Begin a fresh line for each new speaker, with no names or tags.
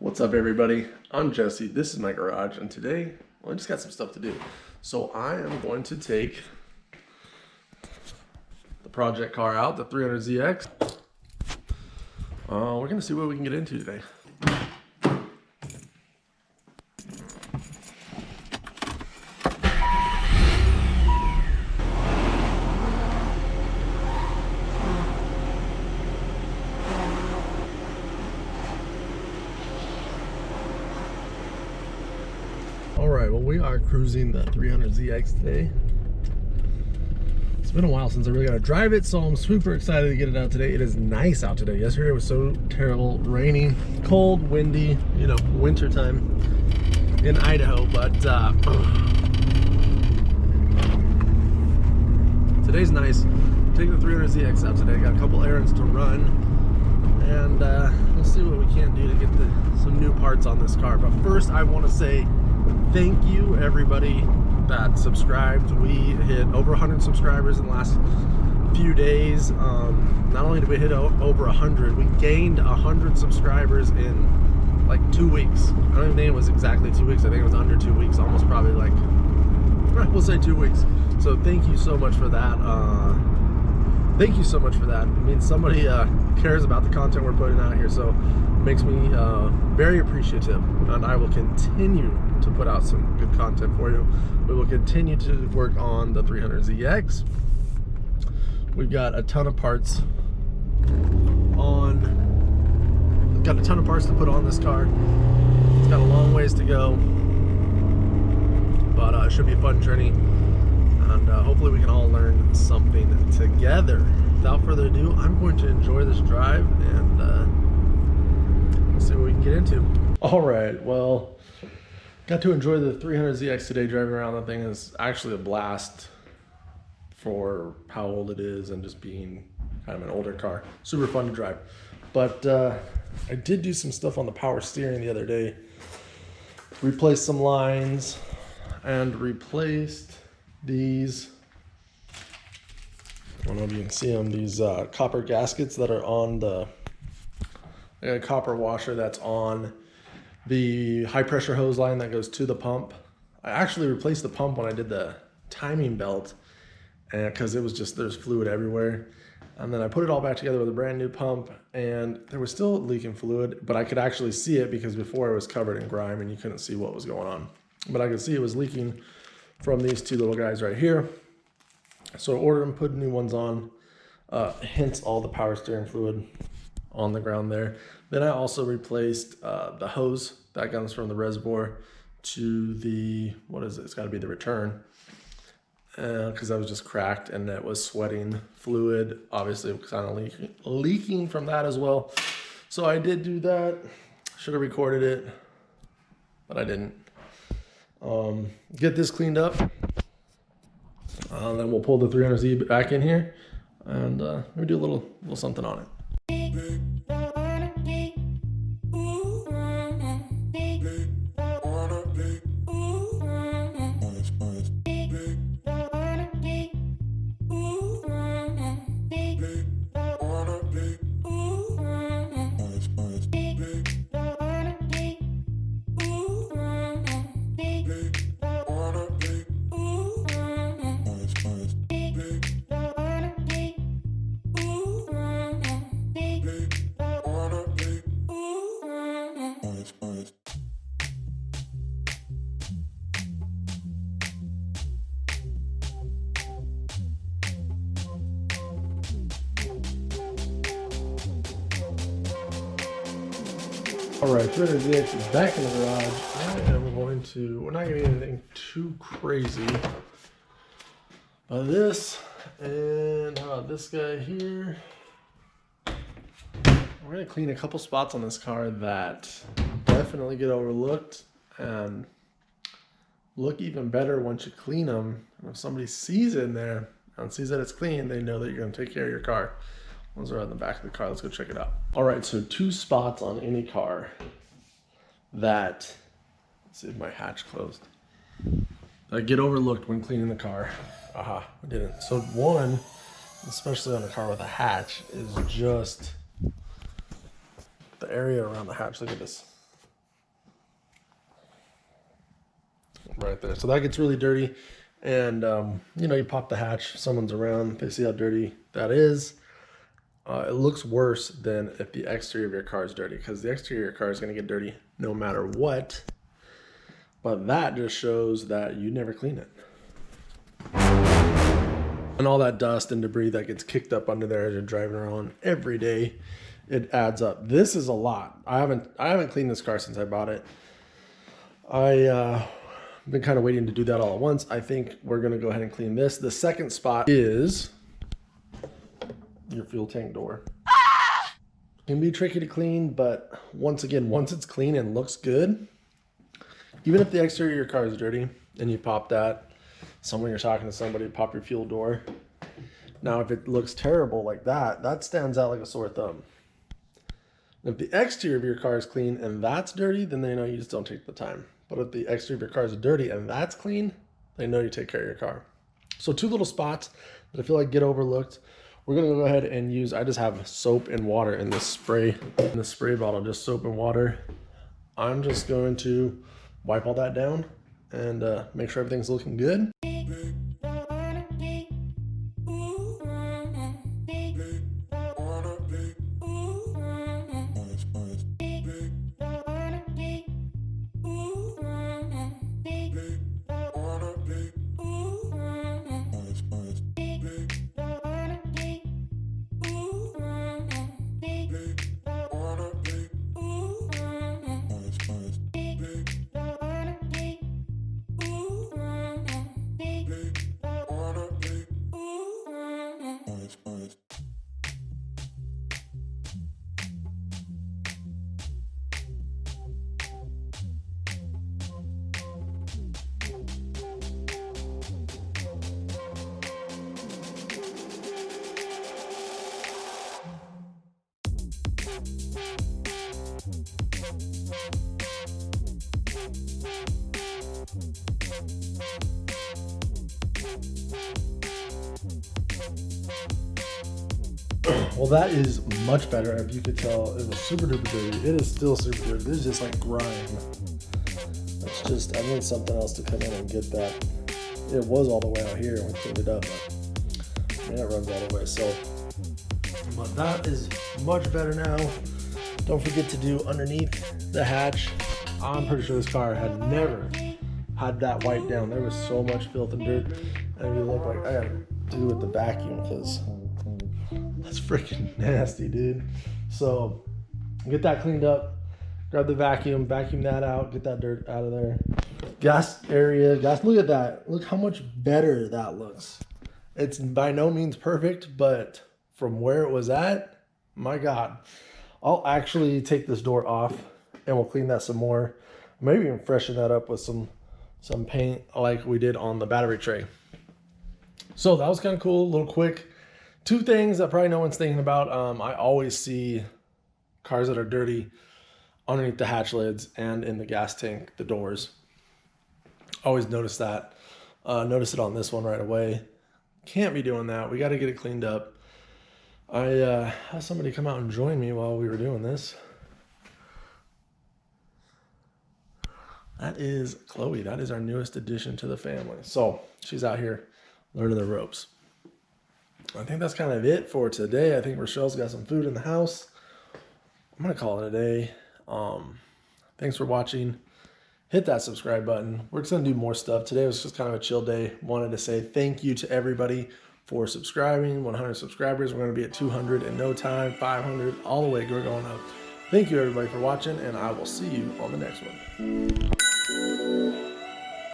What's up, everybody? I'm Jesse. This is my garage, and today, well, I just got some stuff to do. So I am going to take the project car out, the 300ZX. We're going to see what we can get into today. Alright, well, we are cruising the 300ZX today. It's been a while since I really got to drive it, so I'm super excited to get it out today. It is nice out today. Yesterday was so terrible, rainy, cold, windy, you know, winter time in Idaho, but today's nice. Taking the 300ZX out today. Got a couple errands to run, and we'll see what we can do to get some new parts on this car. But first, I want to say thank you, everybody that subscribed. We hit over 100 subscribers in the last few days. Not only did we hit over 100, we gained 100 subscribers in like 2 weeks. I don't even think it was exactly 2 weeks. I think it was under 2 weeks, almost probably like, we'll say 2 weeks. So thank you so much for that. Thank you so much for that. It means somebody cares about the content we're putting out here, so it makes me very appreciative, and I will continue to put out some good content for you. We will continue to work on the 300ZX. We've got a ton of parts to put on this car. It's got a long ways to go, but it should be a fun journey, and hopefully we can all learn something together. Without further ado, I'm going to enjoy this drive, and we'll see what we can get into. All right, well, got to enjoy the 300ZX today. Driving around, that thing is actually a blast for how old it is and just being kind of an older car. Super fun to drive. But I did do some stuff on the power steering the other day. Replaced some lines and replaced these, I don't know if you can see them, these copper gaskets that are on the copper washer that's on the high pressure hose line that goes to the pump. I actually replaced the pump when I did the timing belt, and because it was just, there's fluid everywhere. And then I put it all back together with a brand new pump, and there was still leaking fluid, but I could actually see it because before it was covered in grime and you couldn't see what was going on. But I could see it was leaking from these two little guys right here. So I ordered them, put new ones on, hence all the power steering fluid on the ground there. Then I also replaced the hose that comes from the reservoir to the, what is it? It's got to be the return, because that was just cracked and it was sweating fluid. Obviously, it was kind of leaking from that as well. So I did do that. Should have recorded it, but I didn't. Get this cleaned up. Then we'll pull the 300Z back in here, and we do a little something on it. All right, 300ZX is back in the garage. We're not gonna do anything too crazy. This, and how about this guy here? We're gonna clean a couple spots on this car that definitely get overlooked and look even better once you clean them. And if somebody sees it in there and sees that it's clean, they know that you're gonna take care of your car. Ones are on the back of the car. Let's go check it out. All right, so 2 spots on any car that, let's see if my hatch closed, that get overlooked when cleaning the car. Aha, I didn't. So one, especially on a car with a hatch, is just the area around the hatch. Look at this. right there. So that gets really dirty. And, you know, you pop the hatch, someone's around, they see how dirty that is. It looks worse than if the exterior of your car is dirty, because the exterior of your car is going to get dirty no matter what. But that just shows that you never clean it. And all that dust and debris that gets kicked up under there as you're driving around every day, it adds up. This is a lot. I haven't cleaned this car since I bought it. I've been kind of waiting to do that all at once. I think we're going to go ahead and clean this. The second spot is your fuel tank door. It can be tricky to clean, but once again, once it's clean and looks good, even if the exterior of your car is dirty and you pop that, someone you're talking to somebody, pop your fuel door. Now, if it looks terrible like that, that stands out like a sore thumb. If the exterior of your car is clean and that's dirty, then they know you just don't take the time. But if the exterior of your car is dirty and that's clean, they know you take care of your car. So 2 little spots that I feel like get overlooked. We're gonna go ahead and use, I just have soap and water in this spray bottle, just soap and water. I'm just going to wipe all that down and make sure everything's looking good. Well, that is much better. If you could tell, it was super duper dirty. It is still super dirty. This is just like grime. It's just, I need something else to come in and get that. It was all the way out here and we cleaned it up, but man, it runs all the way. So, but that is much better now. Don't forget to do underneath the hatch. I'm pretty sure this car had never had that wiped down. There was so much filth and dirt. And you look like I gotta do with the vacuum because that's freaking nasty, dude. So get that cleaned up, grab the vacuum that out, get that dirt out of there. Gas area, guys, look at that. Look how much better that looks. It's by no means perfect, but from where it was at, my God. I'll actually take this door off and we'll clean that some more. Maybe even freshen that up with some paint like we did on the battery tray. So that was kind of cool, a little quick. 2 things that probably no one's thinking about. I always see cars that are dirty underneath the hatch lids and in the gas tank, the doors. Always notice that. Notice it on this one right away. Can't be doing that. We got to get it cleaned up. I had somebody come out and join me while we were doing this. That is Chloe. That is our newest addition to the family. So she's out here learning the ropes. I think that's kind of it for today. I think Rochelle's got some food in the house. I'm going to call it a day. Thanks for watching. Hit that subscribe button. We're just going to do more stuff. Today was just kind of a chill day. Wanted to say thank you to everybody for subscribing. 100 subscribers. We're going to be at 200 in no time. 500. All the way. We're going up. Thank you, everybody, for watching, and I will see you on the next one.